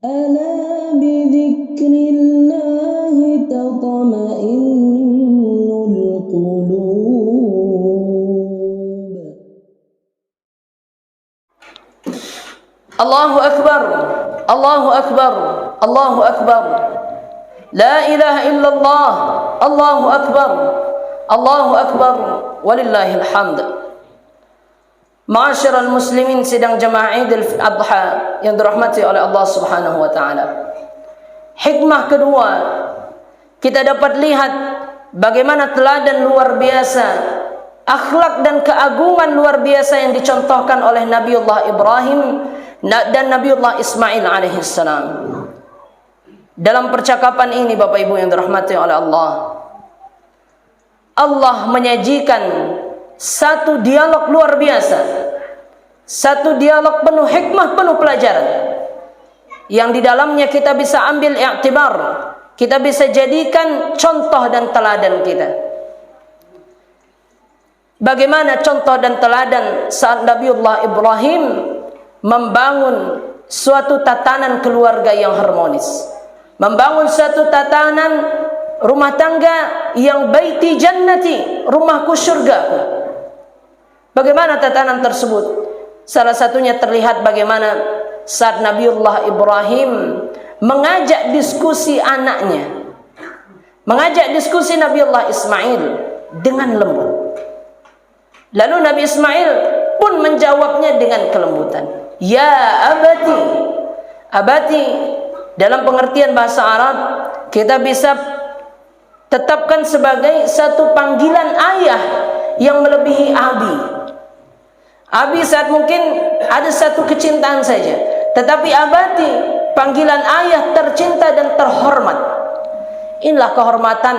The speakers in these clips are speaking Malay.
ألا بذكر الله تطمئن القلوب. الله أكبر الله أكبر الله أكبر لا إله إلا الله الله أكبر الله أكبر ولله الحمد. Ma'asyiral muslimin sidang jamaah Idul Adha yang dirahmati oleh Allah Subhanahu wa taala. Hikmah kedua, kita dapat lihat bagaimana teladan luar biasa, akhlak dan keagungan luar biasa yang dicontohkan oleh Nabiullah Ibrahim dan Nabiullah Ismail alaihissalam. Dalam percakapan ini Bapak Ibu yang dirahmati oleh Allah, Allah menyajikan satu dialog luar biasa, satu dialog penuh hikmah, penuh pelajaran, yang di dalamnya kita bisa ambil i'tibar, kita bisa jadikan contoh dan teladan kita. Bagaimana contoh dan teladan saat Nabiullah Ibrahim membangun suatu tatanan keluarga yang harmonis, membangun suatu tatanan rumah tangga yang baiti jannati, rumahku syurgaku. Bagaimana tatanan tersebut? Salah satunya terlihat bagaimana saat Nabiullah Ibrahim mengajak diskusi anaknya, mengajak diskusi Nabiullah Ismail dengan lembut. Lalu Nabi Ismail pun menjawabnya dengan kelembutan. Ya abati. Abati dalam pengertian bahasa Arab kita bisa tetapkan sebagai satu panggilan ayah yang melebihi abi. Abi saat mungkin ada satu kecintaan saja, tetapi abati, panggilan ayah tercinta dan terhormat. Inilah kehormatan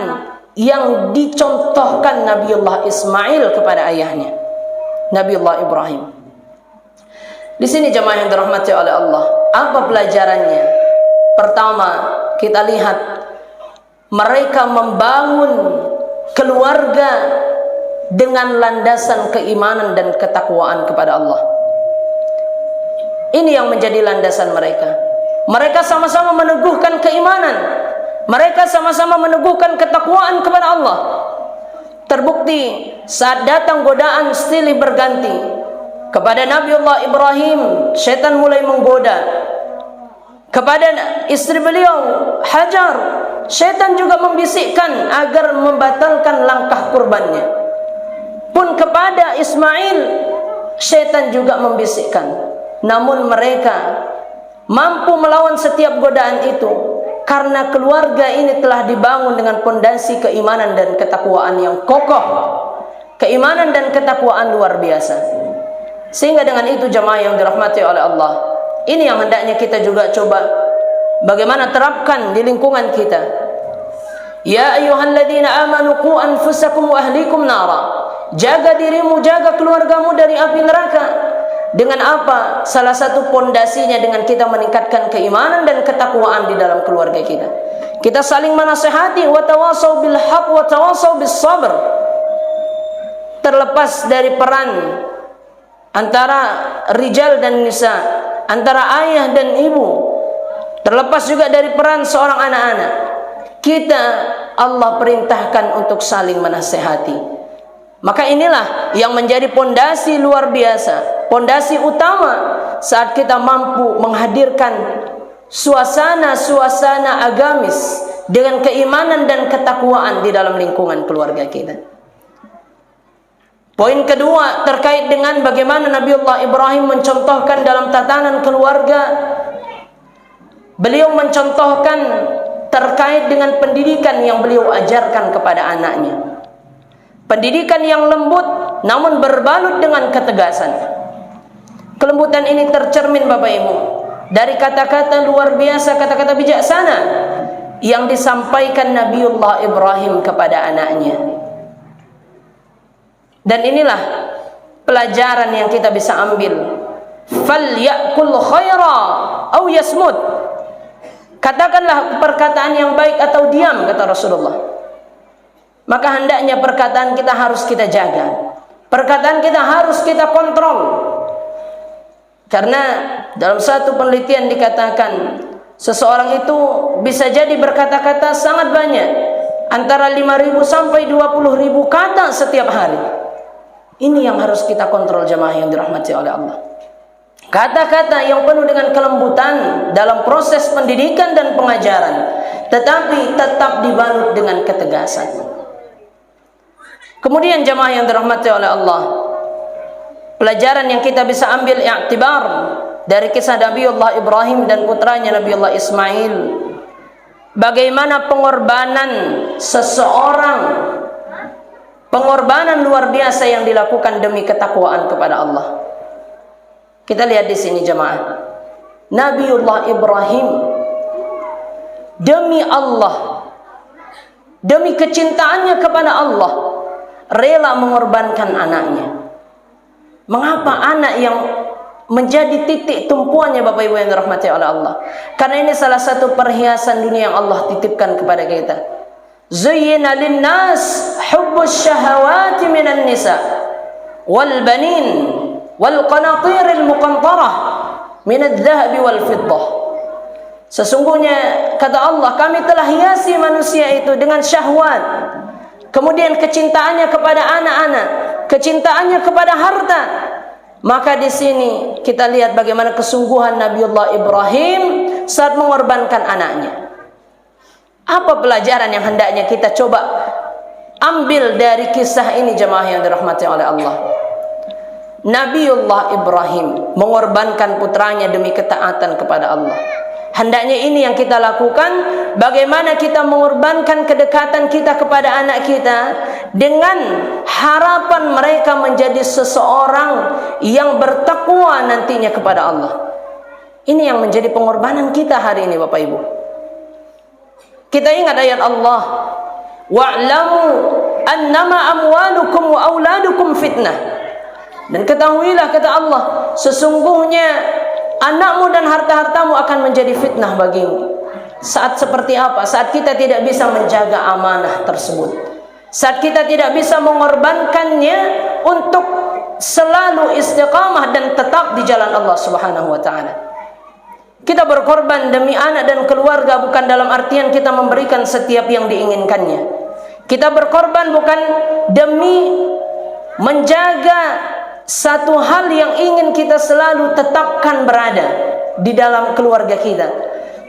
yang dicontohkan Nabiullah Ismail kepada ayahnya, Nabiullah Ibrahim. Di sini jemaah yang dirahmati oleh Allah, apa pelajarannya? Pertama, kita lihat mereka membangun keluarga dengan landasan keimanan dan ketakwaan kepada Allah. Ini yang menjadi landasan mereka. Mereka sama-sama meneguhkan keimanan, mereka sama-sama meneguhkan ketakwaan kepada Allah. Terbukti saat datang godaan silih berganti kepada Nabiullah Ibrahim, syaitan mulai menggoda. Kepada istri beliau Hajar, syaitan juga membisikkan agar membatalkan langkah kurbannya. Pun kepada Ismail, syaitan juga membisikkan. Namun mereka mampu melawan setiap godaan itu karena keluarga ini telah dibangun dengan pondasi keimanan dan ketakwaan yang kokoh, keimanan dan ketakwaan luar biasa. Sehingga dengan itu jemaah yang dirahmati oleh Allah, ini yang hendaknya kita juga coba bagaimana terapkan di lingkungan kita. Ya ayyuhalladzina amanu qu anfusakum wa ahlikum nara. Jaga dirimu, jaga keluargamu dari api neraka. Dengan apa? Salah satu pondasinya dengan kita meningkatkan keimanan dan ketakwaan di dalam keluarga kita. Kita saling menasihati, wa tawasau bil haq wa tawasau bis sabr. Terlepas dari peran antara rijal dan nisa, antara ayah dan ibu, terlepas juga dari peran seorang anak-anak, kita Allah perintahkan untuk saling menasihati. Maka inilah yang menjadi pondasi luar biasa, pondasi utama saat kita mampu menghadirkan suasana-suasana agamis dengan keimanan dan ketakwaan di dalam lingkungan keluarga kita. Poin kedua terkait dengan bagaimana Nabiullah Ibrahim mencontohkan dalam tatanan keluarga. Beliau mencontohkan terkait dengan pendidikan yang beliau ajarkan kepada anaknya. Pendidikan yang lembut namun berbalut dengan ketegasan. Kelembutan ini tercermin Bapak Ibu dari kata-kata luar biasa, kata-kata bijaksana yang disampaikan Nabiullah Ibrahim kepada anaknya. Dan inilah pelajaran yang kita bisa ambil. Falyakul khaira aw yasmut. Katakanlah perkataan yang baik atau diam, kata Rasulullah. Maka hendaknya perkataan kita harus kita jaga, perkataan kita harus kita kontrol. Karena dalam satu penelitian dikatakan Seseorang itu bisa jadi berkata-kata sangat banyak, antara 5.000 sampai 20.000 kata setiap hari. Ini yang harus kita kontrol jemaah yang dirahmati oleh Allah. Kata-kata yang penuh dengan kelembutan dalam proses pendidikan dan pengajaran, tetapi tetap dibalut dengan ketegasan. Kemudian jemaah yang dirahmati oleh Allah, pelajaran yang kita bisa ambil i'tibar dari kisah Nabiullah Ibrahim dan putranya Nabiullah Ismail, bagaimana pengorbanan seseorang, pengorbanan luar biasa yang dilakukan demi ketakwaan kepada Allah. Kita lihat di sini jemaah, Nabiullah Ibrahim demi Allah, demi kecintaannya kepada Allah, rela mengorbankan anaknya. Mengapa anak yang menjadi titik tumpuannya Bapak Ibu yang dirahmati oleh Allah? Karena ini salah satu perhiasan dunia yang Allah titipkan kepada kita. Zuyyina linnas hubbus syahawati minan nisa wal banin wal qanatiril muqantarah minadh dhahabi wal fiddah. Sesungguhnya kata Allah, kami telah hiasi manusia itu dengan syahwat, kemudian kecintaannya kepada anak-anak, kecintaannya kepada harta. Maka di sini kita lihat bagaimana kesungguhan Nabiullah Ibrahim saat mengorbankan anaknya. Apa pelajaran yang hendaknya kita coba ambil dari kisah ini jemaah yang dirahmati oleh Allah? Nabiullah Ibrahim mengorbankan putranya demi ketaatan kepada Allah. Hendaknya ini yang kita lakukan. Bagaimana kita mengorbankan kedekatan kita kepada anak kita dengan harapan mereka menjadi seseorang yang bertakwa nantinya kepada Allah. Ini yang menjadi pengorbanan kita hari ini Bapak Ibu. Kita ingat ayat Allah, wa'lamu annama amwalukum wa auladukum fitnah. Dan ketahuilah kata Allah, sesungguhnya anakmu dan harta-hartamu akan menjadi fitnah bagimu. Saat seperti apa? Saat kita tidak bisa menjaga amanah tersebut, saat kita tidak bisa mengorbankannya untuk selalu istiqamah dan tetap di jalan Allah Subhanahu wa taala. Kita berkorban demi anak dan keluarga bukan dalam artian kita memberikan setiap yang diinginkannya. Kita berkorban bukan demi menjaga satu hal yang ingin kita selalu tetapkan berada di dalam keluarga kita,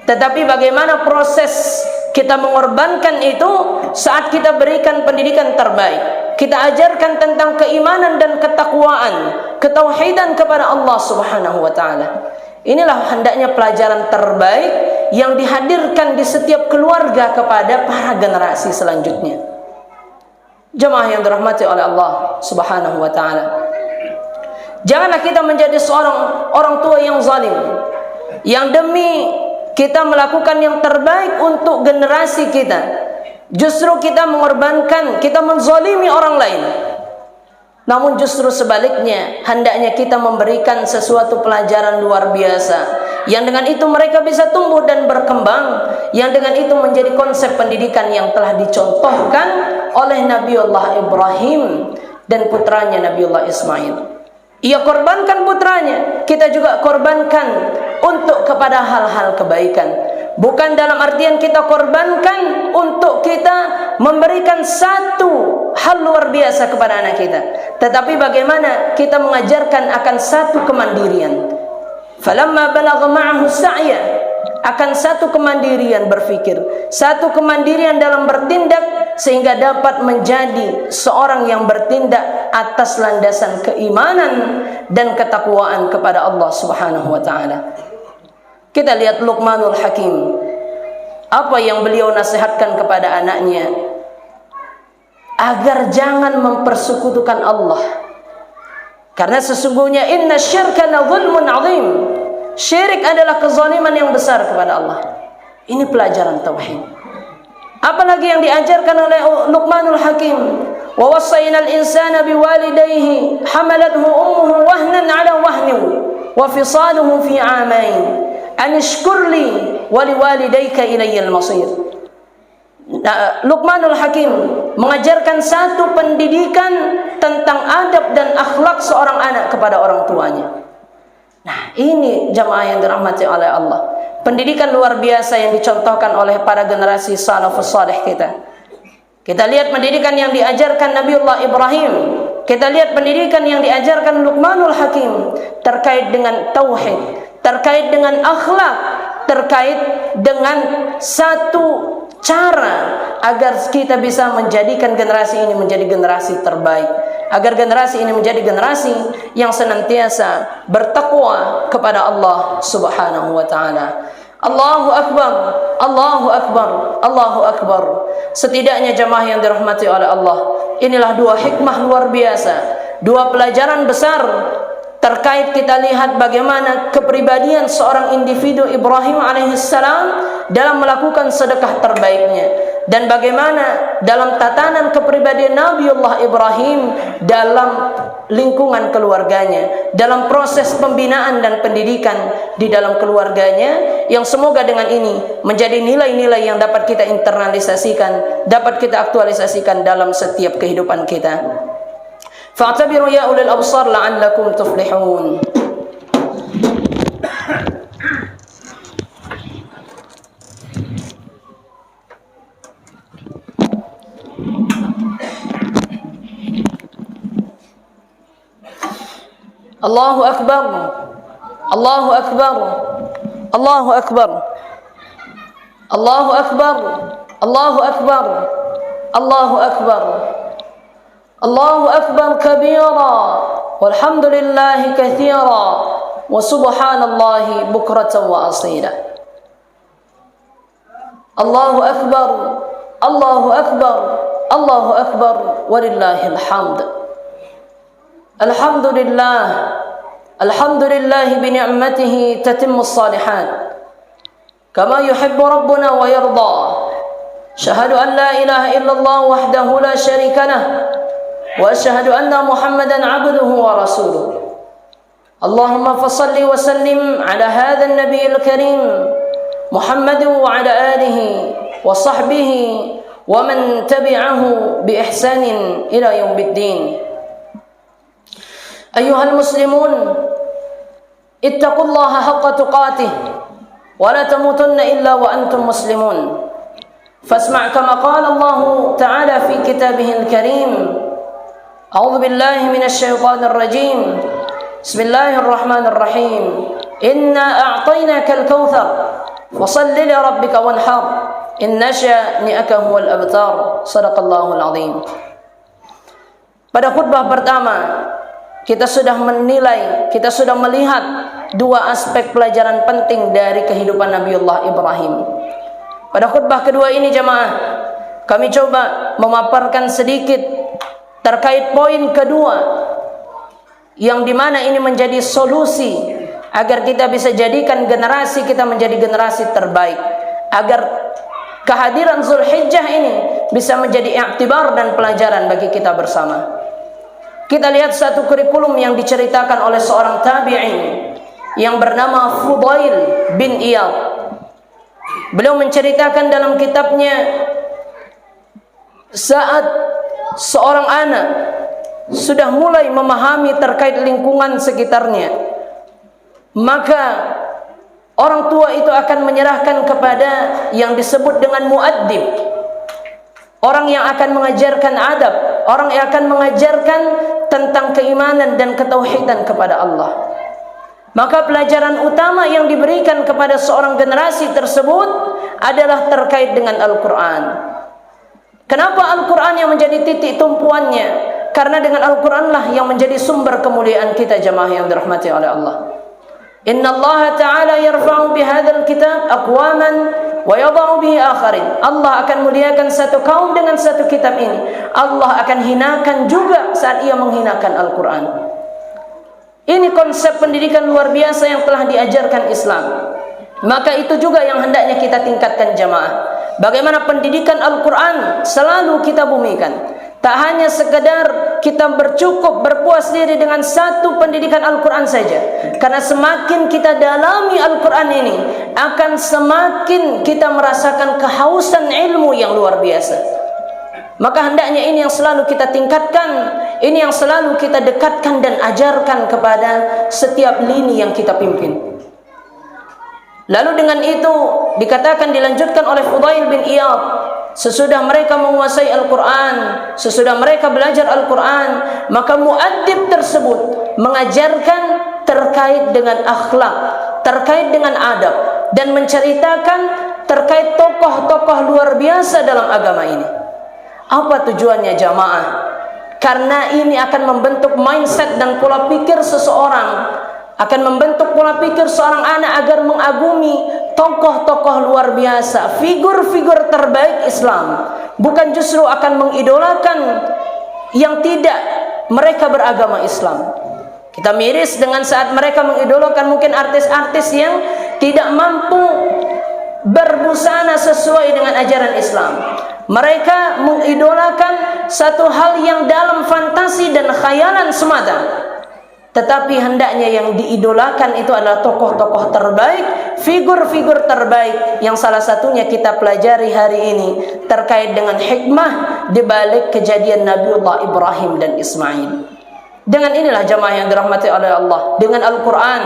tetapi bagaimana proses kita mengorbankan itu saat kita berikan pendidikan terbaik. Kita ajarkan tentang keimanan dan ketakwaan, ketauhidan kepada Allah Subhanahu wa taala. Inilah hendaknya pelajaran terbaik yang dihadirkan di setiap keluarga kepada para generasi selanjutnya. Jemaah yang dirahmati oleh Allah Subhanahu wa taala, janganlah kita menjadi seorang orang tua yang zalim, yang demi kita melakukan yang terbaik untuk generasi kita, justru kita mengorbankan, kita menzalimi orang lain. Namun justru sebaliknya, hendaknya kita memberikan sesuatu pelajaran luar biasa, yang dengan itu mereka bisa tumbuh dan berkembang, yang dengan itu menjadi konsep pendidikan yang telah dicontohkan oleh Nabiullah Ibrahim dan putranya Nabiullah Ismail. Ia korbankan putranya, kita juga korbankan untuk kepada hal-hal kebaikan. Bukan dalam artian kita korbankan untuk kita memberikan satu hal luar biasa kepada anak kita, tetapi bagaimana kita mengajarkan akan satu kemandirian. Falamma balagha ma'ahu sa'ya, akan satu kemandirian berfikir, satu kemandirian dalam bertindak, sehingga dapat menjadi seorang yang bertindak atas landasan keimanan dan ketakwaan kepada Allah Subhanahu wa taala. Kita lihat Luqmanul Hakim, apa yang beliau nasihatkan kepada anaknya agar jangan mempersekutukan Allah. Karena sesungguhnya inna syirka la zulmun azim. Syirik adalah kezaliman yang besar kepada Allah. Ini pelajaran tauhid. Apalagi yang diajarkan oleh Luqmanul Hakim, wa wasainal insana biwalidayhi hamalathu ummuhu wahnan ala wahnin wa fisaluhu fi 'amain an ishkurli wa liwalidayka ilayya al-masir. Luqmanul Hakim mengajarkan satu pendidikan tentang adab dan akhlak seorang anak kepada orang tuanya. Nah, ini jamaah yang dirahmati oleh Allah. Pendidikan luar biasa yang dicontohkan oleh para generasi salafus saleh kita. Kita lihat pendidikan yang diajarkan Nabiullah Ibrahim. Kita lihat pendidikan yang diajarkan Luqmanul Hakim terkait dengan tauhid, terkait dengan akhlak, terkait dengan satu cara agar kita bisa menjadikan generasi ini menjadi generasi terbaik, agar generasi ini menjadi generasi yang senantiasa bertakwa kepada Allah Subhanahu wa taala. Allahu akbar, Allahu akbar, Allahu akbar. Setidaknya jemaah yang dirahmati oleh Allah, inilah dua hikmah luar biasa, dua pelajaran besar terkait kita lihat bagaimana kepribadian seorang individu Ibrahim alaihissalam dalam melakukan sedekah terbaiknya, dan bagaimana dalam tatanan kepribadian Nabiullah Ibrahim dalam lingkungan keluarganya, dalam proses pembinaan dan pendidikan di dalam keluarganya, yang semoga dengan ini menjadi nilai-nilai yang dapat kita internalisasikan, dapat kita aktualisasikan dalam setiap kehidupan kita. Fa'tabiru ya ulil absar la'allakum tuflihun. Allahu akbar, Allahu akbar, Allahu akbar, Allahu akbar, Allahu akbar, Allahu akbar, Allahu akbar kabira, walhamdulillahi kathira, wa subhanallahi bukratan wa asila. Allahu akbar, Allahu akbar, Allahu akbar, walillahil hamd. Alhamdulillah, alhamdulillah bi ni'matihi tatimmu as-salihat, kama yuhibbu rabbuna wa yarda. Syahadu an la ilaha illallah wahdahu la syarika lah, wa asyhadu anna Muhammadan 'abduhu wa rasuluh. Allahumma fassalli wa sallim ala hadha an-nabiyil karim Muhammad wa ala alihi wa sahbihi wa man tabi'ahu bi ihsanin ila yaumiddin. Ayuhal muslimun, ittaqullaha haqqa tuqatih wa la tamutunna illa wa antum muslimun. Fasma' kama qala Allah ta'ala fi kitabihil karim. A'udzu billahi minasy syaithanir rajim. Bismillahirrahmanirrahim. Inna a'tainakal kautsar fashalli li rabbika wanhar. Inna syani'aka huwal abtar. Shadaqallahul azim. Pada khutbah pertama kita sudah menilai, kita sudah melihat dua aspek pelajaran penting dari kehidupan Nabiullah Ibrahim. Pada khutbah kedua ini jemaah, kami coba memaparkan sedikit terkait poin kedua, yang dimana ini menjadi solusi agar kita bisa jadikan generasi kita menjadi generasi terbaik, agar kehadiran Zulhijjah ini bisa menjadi iktibar dan pelajaran bagi kita bersama. Kita lihat satu kurikulum yang diceritakan oleh seorang tabi'in yang bernama Fudail bin Iyad. Beliau menceritakan dalam kitabnya, saat seorang anak sudah mulai memahami terkait lingkungan sekitarnya, maka orang tua itu akan menyerahkan kepada yang disebut dengan muaddib, orang yang akan mengajarkan adab, orang yang akan mengajarkan tentang keimanan dan ketauhidan kepada Allah. Maka pelajaran utama yang diberikan kepada seorang generasi tersebut adalah terkait dengan Al-Quran. Kenapa Al-Quran yang menjadi titik tumpuannya? Karena dengan Al-Quran lah yang menjadi sumber kemuliaan kita jemaah yang dirahmati oleh Allah. Inna Allah Ta'ala yarfa'u bihadzal kitab aqwaman wa yadha'u bihi akharin. Allah akan muliakan satu kaum dengan satu kitab ini. Allah akan hinakan juga saat ia menghinakan Al-Quran. Ini konsep pendidikan luar biasa yang telah diajarkan Islam. Maka itu juga yang hendaknya kita tingkatkan jamaah. Bagaimana pendidikan Al-Quran selalu kita bumikan. Tak hanya sekedar kita berpuas diri dengan satu pendidikan Al-Quran saja. Karena semakin kita dalami Al-Quran ini, akan semakin kita merasakan kehausan ilmu yang luar biasa. Maka hendaknya ini yang selalu kita tingkatkan, ini yang selalu kita dekatkan dan ajarkan kepada setiap lini yang kita pimpin. Lalu dengan itu dikatakan, dilanjutkan oleh Fudail bin Iyad, sesudah mereka menguasai Al-Quran, sesudah mereka belajar Al-Quran, maka muaddib tersebut mengajarkan terkait dengan akhlak, terkait dengan adab, dan menceritakan terkait tokoh-tokoh luar biasa dalam agama ini. Apa tujuannya jamaah? Karena ini akan membentuk mindset dan pola pikir seseorang, akan membentuk pola pikir seorang anak agar mengagumi tokoh-tokoh luar biasa, figur-figur terbaik Islam, bukan justru akan mengidolakan yang tidak mereka beragama Islam. Kita miris dengan saat mereka mengidolakan mungkin artis-artis yang tidak mampu berbusana sesuai dengan ajaran Islam. Mereka mengidolakan satu hal yang dalam fantasi dan khayalan semata. Tetapi hendaknya yang diidolakan itu adalah tokoh-tokoh terbaik, figur-figur terbaik, yang salah satunya kita pelajari hari ini terkait dengan hikmah di balik kejadian Nabiullah Ibrahim dan Ismail. Dengan inilah jamaah yang dirahmati oleh Allah, dengan Al-Quran,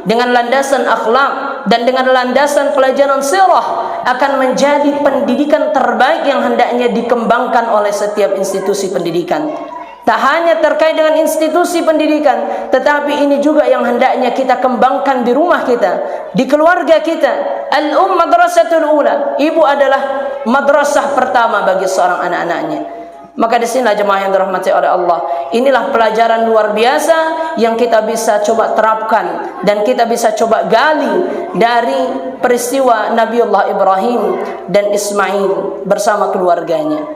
dengan landasan akhlak, dan dengan landasan pelajaran sirah, akan menjadi pendidikan terbaik yang hendaknya dikembangkan oleh setiap institusi pendidikan. Tak hanya terkait dengan institusi pendidikan, tetapi ini juga yang hendaknya kita kembangkan di rumah kita, di keluarga kita. Madrasatul ula, ibu adalah madrasah pertama bagi seorang anak-anaknya. Maka di sinilah jemaah yang dirahmati oleh Allah, inilah pelajaran luar biasa yang kita bisa coba terapkan dan kita bisa coba gali dari peristiwa Nabiullah Ibrahim dan Ismail bersama keluarganya.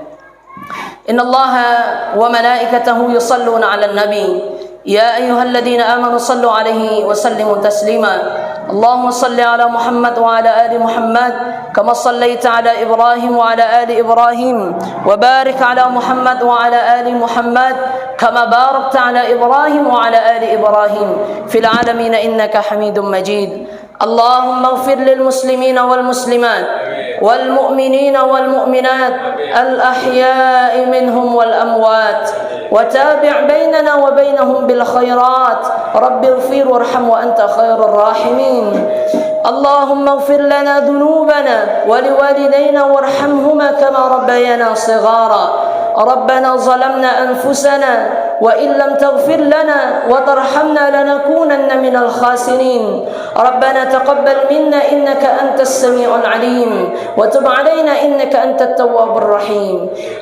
Innallaha wa malaikatahu yusalluna 'alan nabi ya ayyuhalladzina amanu sallu 'alaihi wa sallimu taslima. اللهم صل على محمد وعلى آل محمد كما صليت على إبراهيم وعلى آل إبراهيم وبارك على محمد وعلى آل محمد كما باركت على إبراهيم وعلى آل إبراهيم في العالمين إنك حميد مجيد. اللهم اغفر للمسلمين والمسلمات والمؤمنين والمؤمنات الأحياء منهم والأموات وتابع بيننا وبينهم بالخيرات رب اغفر وارحم وأنت خير الراحمين. اللهم اغفر لنا ذنوبنا ولوالدينا وارحمهما كما ربيانا صغارا. ربنا ظلمنا أنفسنا وإن لم تغفر لنا وترحمنا لنكونن من الخاسرين. ربنا تقبل منا إنك أنت السميع العليم وتب علينا إنك أنت التواب الرحيم.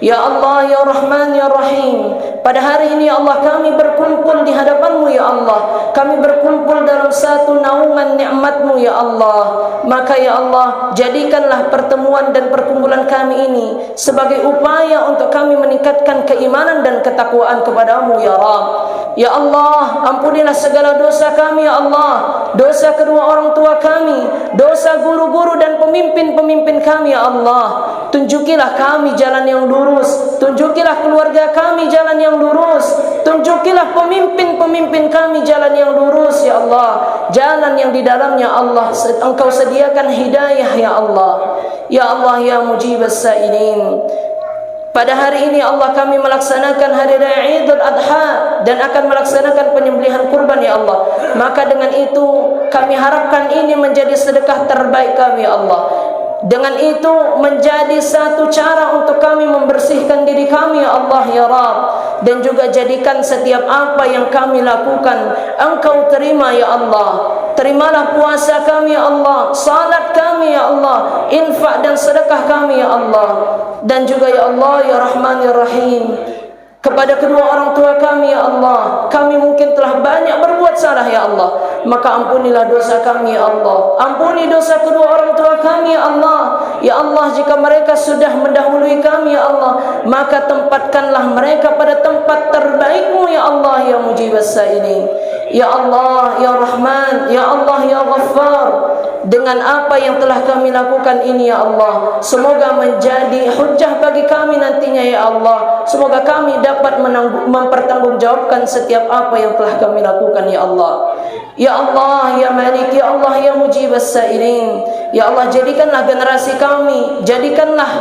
Ya Allah, Ya Rahman, Ya Rahim, pada hari ini ya Allah kami berkumpul di hadapan-Mu ya Allah, kami berkumpul dalam satu naungan nikmat-Mu ya Allah. Maka ya Allah, jadikanlah pertemuan dan perkumpulan kami ini sebagai upaya untuk kami meningkatkan keimanan dan ketakwaan kepada-Mu ya Rabb. Ya Allah, ampunilah segala dosa kami ya Allah, dosa kedua orang tua kami, dosa guru-guru dan pemimpin-pemimpin kami ya Allah. Tunjukilah kami jalan yang lurus, tunjukilah keluarga kami jalan yang lurus, tunjukilah pemimpin-pemimpin kami jalan yang lurus ya Allah, jalan yang di dalamnya Allah Engkau sediakan hidayah ya Allah. Ya Allah ya mujibas sa'ilin, pada hari ini Allah kami melaksanakan hari raya Idul Adha dan akan melaksanakan penyembelihan kurban ya Allah. Maka dengan itu kami harapkan ini menjadi sedekah terbaik kami ya Allah. Dengan itu menjadi satu cara untuk kami membersihkan diri kami ya Allah ya Rabb. Dan juga jadikan setiap apa yang kami lakukan Engkau terima ya Allah. Terimalah puasa kami ya Allah, salat kami ya Allah, infak dan sedekah kami ya Allah. Dan juga ya Allah ya Rahman ya Rahim, kepada kedua orang tua kami ya Allah, kami mungkin telah banyak berbuat salah ya Allah, maka ampunilah dosa kami ya Allah. Ampuni dosa kedua orang tua kami ya Allah. Ya Allah, jika mereka sudah mendahului kami ya Allah, maka tempatkanlah mereka pada tempat terbaik-Mu ya Allah ya mujibas sa'ilin. Ya Allah ya Rahman, ya Allah ya Ghaffar, dengan apa yang telah kami lakukan ini ya Allah, semoga menjadi hujjah bagi kami nantinya ya Allah. Semoga kami dapat mempertanggungjawabkan setiap apa yang telah kami lakukan ya Allah. Ya Allah ya Malik, ya Allah ya mujibas sa'ilin. Ya Allah, jadikanlah generasi kami, jadikanlah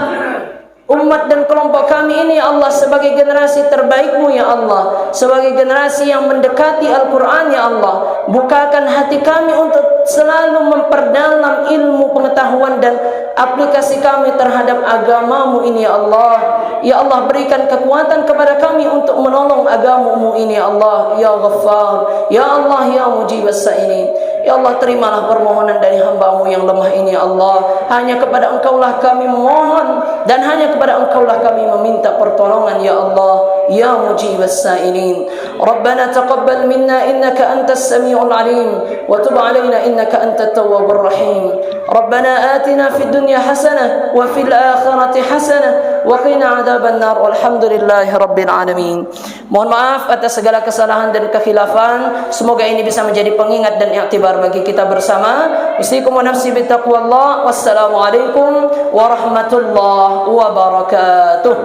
umat dan kelompok kami ini ya Allah sebagai generasi terbaik-Mu ya Allah, sebagai generasi yang mendekati Al-Quran ya Allah. Bukakan hati kami untuk selalu memperdalam ilmu pengetahuan dan aplikasi kami terhadap agama-Mu ini ya Allah. Ya Allah, berikan kekuatan kepada kami untuk menolong agama-Mu ini ya Allah. Ya Ghaffar, ya Allah, ya Mujibas Sa'ilin. Ya Allah, terimalah permohonan dari hamba-Mu yang lemah ini ya Allah. Hanya kepada Engkau-lah kami memohon, dan hanya kepada Engkau-lah kami meminta pertolongan ya Allah. Ya Mujibas Sa'ilin. Rabbana taqabbal minna innaka antas sami'ul alim, wa tub alaina innaka antat tawwabur rahim. Rabbana atina fid dunya hasanah wa fil akhirati hasanah wa qina adzaban nar. Walhamdulillahi rabbil alamin. Mohon maaf atas segala kesalahan dan kekhilafan. Semoga ini bisa menjadi pengingat dan iktibar bagi kita bersama. Usikum wa nafsi bittaqwallah. Wassalamualaikum warahmatullahi wabarakatuh.